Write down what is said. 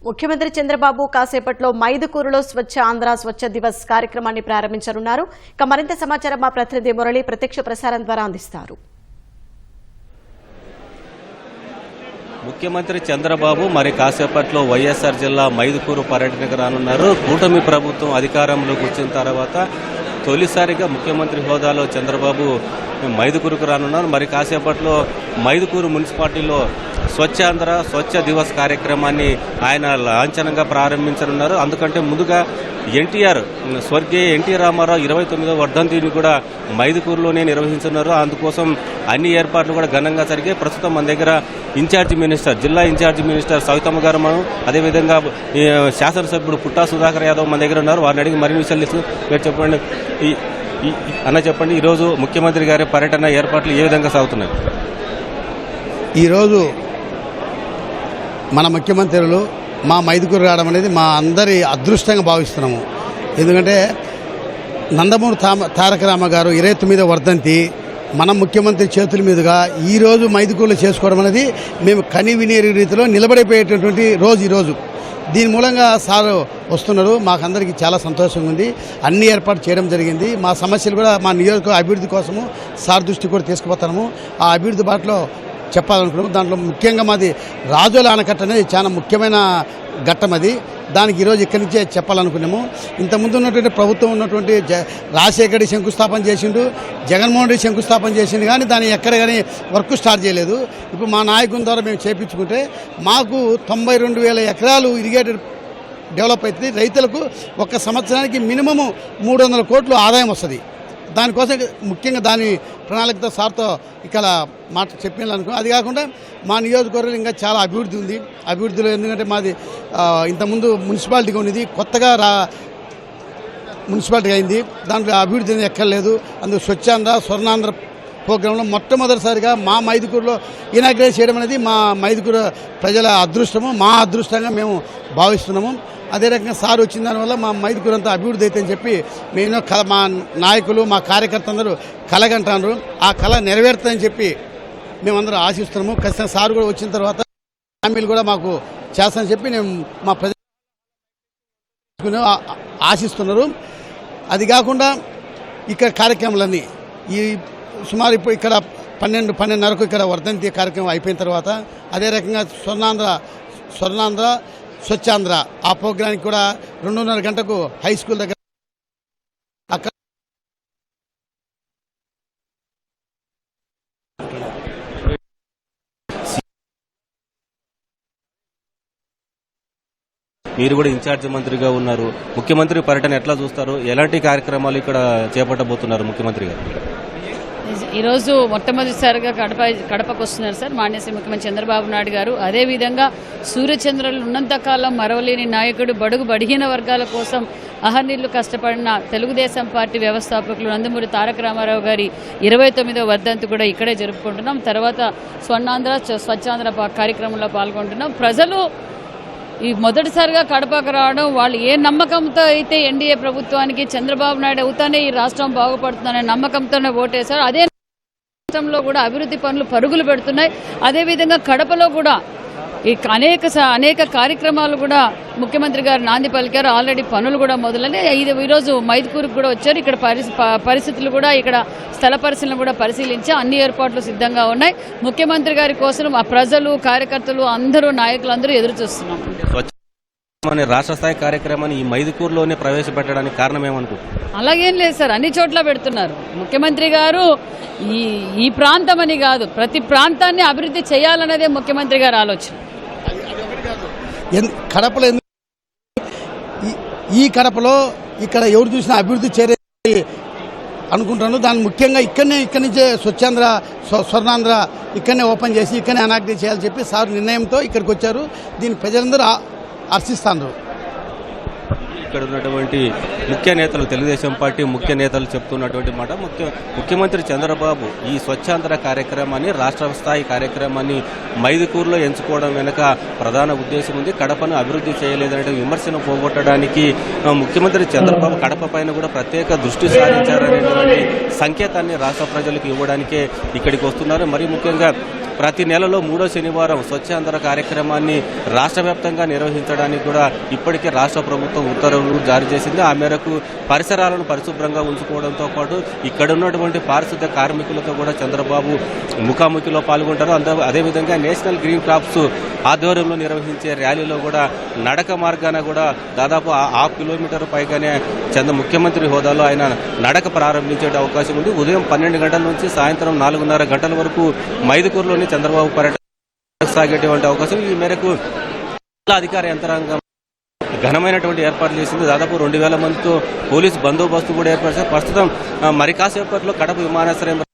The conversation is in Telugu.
ముఖ్యమంత్రి చంద్రబాబు కాసేపట్లో మైదుకూరులో స్వచ్ఛ ఆంధ్ర స్వచ్ఛ దివస్ కార్యక్రమాన్ని ప్రారంభించనున్నారు. ఇక మరింత సమాచారం మా ప్రతినిధి మురళి ప్రత్యక్ష ప్రసారం ద్వారా అందిస్తారు. ముఖ్యమంత్రి చంద్రబాబు మరి కాసేపట్లో వైఎస్ఆర్ జిల్లా మైదుకూరు పర్యటనకు రానున్నారు. కూటమి ప్రభుత్వం అధికారంలోకి వచ్చిన తర్వాత తొలిసారిగా ముఖ్యమంత్రి హోదాలో చంద్రబాబు మైదుకూరుకు రానున్నారు. మరి కాసేపట్లో మైదుకూరు మున్సిపాలిటీలో స్వచ్ఛాంధ్ర స్వచ్ఛ దివస్ కార్యక్రమాన్ని ఆయన లాంఛనంగా ప్రారంభించనున్నారు. అందుకంటే ముందుగా స్వర్గీయ ఎన్టీ రామారావు 29వ వర్ధంతిని కూడా మైదుకూరులోనే నిర్వహించున్నారు. అందుకోసం అన్ని ఏర్పాట్లు కూడా ఘనంగా జరిగాయి. ప్రస్తుతం మన దగ్గర జిల్లా ఇన్ఛార్జి మినిస్టర్ సవితమ్మ గారు, అదేవిధంగా శాసనసభ్యుడు పుట్టా సుధాకర్ యాదవ్ మన దగ్గర ఉన్నారు. వారిని అడిగి మరిన్ని విషయాలు మీరు చెప్పండి. చెప్పండి, ఈరోజు ముఖ్యమంత్రి గారి పర్యటన ఏర్పాట్లు ఏ విధంగా సాగుతున్నాయి? ఈరోజు మన ముఖ్యమంత్రులు మా మైదుకూరు రావడం అనేది మా అందరి అదృష్టంగా భావిస్తున్నాము. ఎందుకంటే నందమూరి తారక రామ గారు 29వ వర్ధంతి మన ముఖ్యమంత్రి చేతుల మీదుగా ఈరోజు మైదుకూరులో చేసుకోవడం అనేది మేము కని వినేరు రీతిలో నిలబడిపోయేటటువంటి రోజు ఈరోజు. దీని మూలంగా సార్ వస్తున్నారు. మాకందరికీ చాలా సంతోషంగా ఉంది. అన్ని ఏర్పాటు చేయడం జరిగింది. మా సమస్యలు కూడా మా నియోజకవర్గ అభివృద్ధి కోసము సార్ దృష్టి కూడా తీసుకుపోతాము. ఆ అభివృద్ధి బాటలో చెప్పాలనుకున్నాము. దాంట్లో ముఖ్యంగా మాది రాజోల ఆనకట్ట అనేది చాలా ముఖ్యమైన ఘట్టం. అది దానికి ఈరోజు ఇక్కడి నుంచే చెప్పాలనుకున్నాము. ఇంతకుముందు ఉన్నటువంటి ప్రభుత్వం ఉన్నటువంటి రాజశేఖర్ రెడ్డి శంకుస్థాపన చేసిండు, జగన్మోహన్ రెడ్డి శంకుస్థాపన చేసిండు, కానీ దాన్ని ఎక్కడ కానీ వర్క్ స్టార్ట్ చేయలేదు. ఇప్పుడు మా నాయకుని ద్వారా మేము చేయించుకుంటే మాకు 92,000 ఎకరాలు ఇరిగేటెడ్ డెవలప్ అవుతుంది. రైతులకు ఒక సంవత్సరానికి మినిమము 300 కోట్లు ఆదాయం వస్తుంది. దానికోసం ముఖ్యంగా దాని ప్రణాళికతో సార్తో ఇక్కడ మాట చెప్పాలనుకో. అది కాకుండా మా నియోజకవర్గంలో ఇంకా చాలా అభివృద్ధి ఉంది. అభివృద్ధిలో ఎందుకంటే మాది ఇంతకుముందు మున్సిపాలిటీగా ఉన్నది, కొత్తగా మున్సిపాలిటీ అయింది. దాంట్లో అభివృద్ధి అనేది ఎక్కర్లేదు. అందుకు స్వచ్ఛాంధ్ర స్వర్ణాంధ్ర ప్రోగ్రాంలో మొట్టమొదటిసారిగా మా మైదుకూరులో ఇనాగ్రేట్ చేయడం అనేది మా మైదుకూరు ప్రజల అదృష్టము, మా అదృష్టంగా మేము భావిస్తున్నాము. అదే రకంగా సార్ వచ్చిన దానివల్ల మా మైదుకూరు అంతా అభివృద్ధి అవుతుందని చెప్పి మేము మా నాయకులు మా కార్యకర్త అందరూ కలగంటారు. ఆ కళ నెరవేరుతుందని చెప్పి మేమందరూ ఆశిస్తున్నాము. ఖచ్చితంగా సార్ కూడా వచ్చిన తర్వాత హామీలు కూడా మాకు చేస్తానని చెప్పి మేము మా ప్రజలు ఆశిస్తున్నారు. అది కాకుండా ఇక్కడ కార్యక్రమాలన్నీ ఈ సుమారు ఇప్పుడు ఇక్కడ 12:30కు ఇక్కడ వర్ధంతి కార్యక్రమం అయిపోయిన తర్వాత అదే రకంగా స్వర్ణాంధ్ర స్వచ్ఛాంధ్ర ఆ ప్రోగ్రానికి కూడా 2:30 గంటకు హై స్కూల్ దగ్గర అక్కడ మీరు కూడా ఇన్ఛార్జ్ మంత్రిగా ఉన్నారు. ముఖ్యమంత్రి పర్యటన ఎట్లా చూస్తారు? ఎలాంటి కార్యక్రమాలు ఇక్కడ చేపట్టబోతున్నారు ముఖ్యమంత్రి గారు? ఈరోజు మొట్టమొదటిసారిగా కడపకు వస్తున్నారు సార్ మాన్యశ్రీ ముఖ్యమంత్రి చంద్రబాబు నాయుడు గారు. అదేవిధంగా సూర్యచంద్రులు ఉన్నంతకాలం మరవలేని నాయకుడు, బడుగు బడిహీన వర్గాల కోసం అహర్నిళ్లు కష్టపడిన తెలుగుదేశం పార్టీ వ్యవస్థాపకులు నందమూరి తారక రామారావు గారి 29వ వర్ధంతి కూడా ఇక్కడే జరుపుకుంటున్నాం. తర్వాత స్వర్ణాంధ్ర స్వచ్ఛాంధ్ర కార్యక్రమంలో పాల్గొంటున్నాం. ప్రజలు ఈ మొదటిసారిగా కడపకు రావడం, వాళ్ళు ఏ నమ్మకంతో అయితే ఎన్డీఏ ప్రభుత్వానికి చంద్రబాబు నాయుడు అవుతానే ఈ రాష్ట్రం బాగుపడుతుందనే నమ్మకంతోనే ఓటేశారు. అదే రాష్ట్రంలో కూడా అభివృద్ధి పనులు పరుగులు పెడుతున్నాయి. అదేవిధంగా కడపలో కూడా ఈ అనేక కార్యక్రమాలు కూడా ముఖ్యమంత్రి గారు నాంది పలికారు. ఆల్రెడీ పనులు కూడా మొదలైనాయి. ఈరోజు మైదుకూరుకు కూడా వచ్చారు. ఇక్కడ పరిస్థితులు కూడా, ఇక్కడ స్థల పరిశీలన కూడా పరిశీలించి అన్ని ఏర్పాట్లు సిద్ధంగా ఉన్నాయి. ముఖ్యమంత్రి గారి కోసం ఆ ప్రజలు, కార్యకర్తలు అందరూ, నాయకులందరూ ఎదురు చూస్తున్నాం. రాష్ట్ర స్థాయి కార్యక్రమాన్ని ఈ మైదుకూరులోనే ప్రవేశపెట్టడానికి కారణం ఏమనుకుంటున్నారు? అలాగేం లేదు సార్, అన్ని చోట్ల పెడుతున్నారు. ముఖ్యమంత్రి గారు ఈ ప్రాంతం అని కాదు, ప్రతి ప్రాంతాన్ని అభివృద్ధి చేయాలన్నదే ముఖ్యమంత్రి గారి ఆలోచన. కడపలో ఈ కడపలో ఇక్కడ ఎవరు చూసినా అభివృద్ధి చేరే అనుకుంటాను. దాన్ని ముఖ్యంగా ఇక్కడి నుంచే స్వచ్ఛాంధ్ర స్వర్ణాంధ్ర ఇక్కడనే ఓపెన్ చేసి ఇక్కడనే అనాగ్రేట్ చేయాలని చెప్పి సార్ నిర్ణయంతో ఇక్కడికి వచ్చారు. దీన్ని ప్రజలందరూ హర్షిస్తారు. ఇక్కడ ఉన్నటువంటి ముఖ్య నేతలు, తెలుగుదేశం పార్టీ ముఖ్య నేతలు చెప్తున్నటువంటి మాట, ముఖ్యమంత్రి చంద్రబాబు ఈ స్వచ్ఛాంధ్ర కార్యక్రమాన్ని, రాష్ట్ర స్థాయి కార్యక్రమాన్ని మైదుకూరులో ఎంచుకోవడం వెనుక ప్రధాన ఉద్దేశం ఉంది. కడపను అభివృద్ధి చేయలేదనే విమర్శను పోగొట్టడానికి ముఖ్యమంత్రి చంద్రబాబు కడప పైన కూడా ప్రత్యేక దృష్టి సారించారనేటువంటి సంకేతాన్ని రాష్ట్ర ప్రజలకు ఇవ్వడానికే ఇక్కడికి వస్తున్నారు. మరి ముఖ్యంగా ప్రతి నెలలో 3వ శనివారం స్వచ్ఛాంధ్ర కార్యక్రమాన్ని రాష్ట్ర వ్యాప్తంగా నిర్వహించడానికి కూడా ఇప్పటికే రాష్ట్ర ప్రభుత్వం ఉత్తర్వులు జారీ చేసింది. ఆ మేరకు పరిసరాలను పరిశుభ్రంగా ఉంచుకోవడంతో పాటు ఇక్కడ ఉన్నటువంటి పారిశుద్ధ్య కార్మికులతో కూడా చంద్రబాబు ముఖాముఖిలో పాల్గొంటారు. అదేవిధంగా నేషనల్ గ్రీన్ క్రాప్స్ ఆధ్వర్యంలో నిర్వహించే ర్యాలీలో కూడా నడక మార్గాన కూడా దాదాపు 1/2 కిలోమీటర్ పైగానే ముఖ్యమంత్రి హోదాలో ఆయన నడక ప్రారంభించే అవకాశం ఉంది. ఉదయం 12 గంటల నుంచి సాయంత్రం 4:30 గంటల వరకు మైదుకూరులోని చంద్రబాబు పర్యటన సాగేటువంటి అవకాశం. ఈ మేరకు అధికార యంత్రాంగం ఘనమైనటువంటి ఏర్పాట్లు చేసింది. దాదాపు 2000 మందితో పోలీసు బందోబస్తు కూడా ఏర్పరిచారు. ప్రస్తుతం మరి కాసేపట్లో కడప విమానాశ్రయం